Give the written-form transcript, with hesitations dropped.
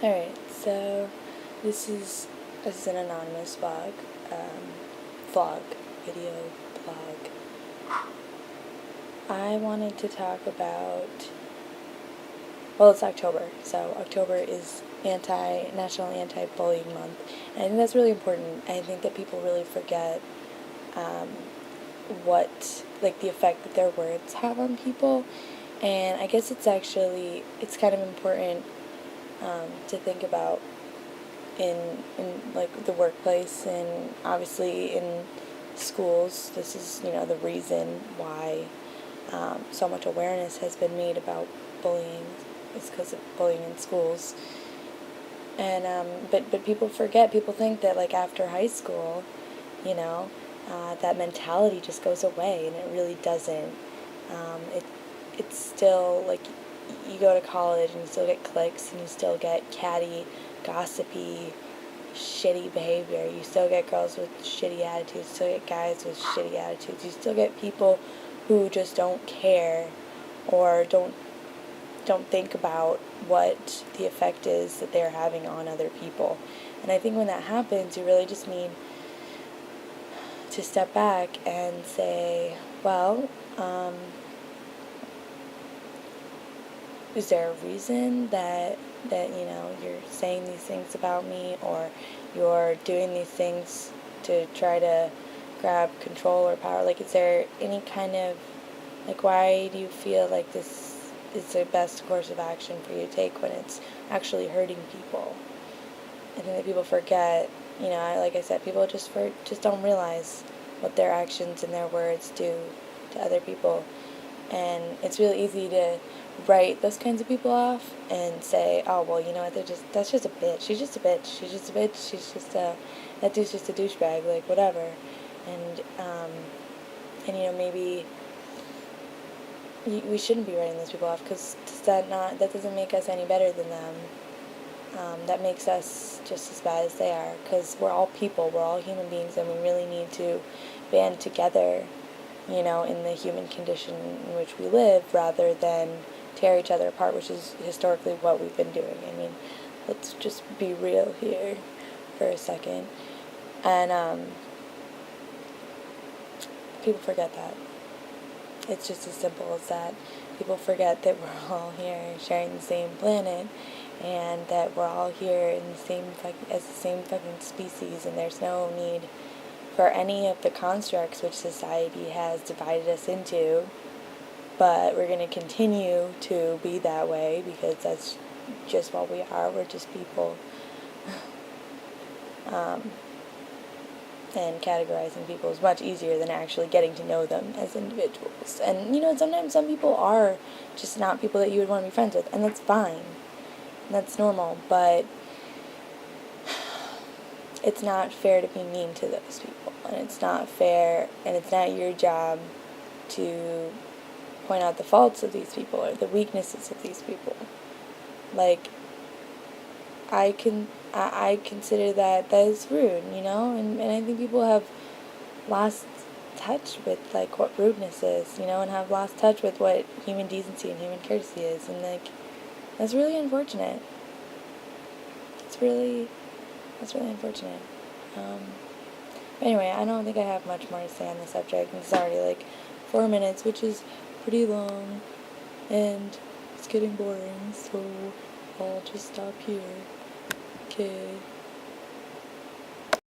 Alright, so this is an anonymous vlog, video blog. I wanted to talk about, well, it's October, so October is National Anti-Bullying Month, and I think that's really important. I think that people really forget the effect that their words have on people, and I guess it's kind of important to think about in like the workplace and obviously in schools. This is the reason why so much awareness has been made about bullying. It's because of bullying in schools. And but people forget. People think that like after high school, that mentality just goes away, and it really doesn't. It's still like you go to college and you still get cliques and you still get catty, gossipy, shitty behavior. You still get girls with shitty attitudes, you still get guys with shitty attitudes. You still get people who just don't care or don't think about what the effect is that they're having on other people. And I think when that happens, you really just need to step back and say, well, is there a reason that you're saying these things about me, or you're doing these things to try to grab control or power? Like, is there any kind of, like, why do you feel like this is the best course of action for you to take when it's actually hurting people? I think that people forget, like I said, people just don't realize what their actions and their words do to other people. And it's really easy to write those kinds of people off and say, oh, well, that's just a bitch. She's just a bitch. That dude's just a douchebag, like, whatever. And maybe we shouldn't be writing those people off, because that doesn't make us any better than them. That makes us just as bad as they are, because we're all people, we're all human beings, and we really need to band together, in the human condition in which we live, rather than tear each other apart, which is historically what we've been doing. I mean, let's just be real here for a second. And people forget that. It's just as simple as that. People forget that we're all here sharing the same planet, and that we're all here in as the same fucking species, and there's no need for any of the constructs which society has divided us into. But we're going to continue to be that way, because that's just what we are. We're just people. And categorizing people is much easier than actually getting to know them as individuals. And, sometimes some people are just not people that you would want to be friends with, and that's fine. And that's normal, but it's not fair to be mean to those people. And it's not fair, and it's not your job to point out the faults of these people or the weaknesses of these people. Like, I consider that is rude, and I think people have lost touch with, like, what rudeness is, and have lost touch with what human decency and human courtesy is, and, like, that's really unfortunate. That's really unfortunate. But anyway, I don't think I have much more to say on the subject. It's already, like, 4 minutes, which is pretty long, and it's getting boring, so I'll just stop here. Okay.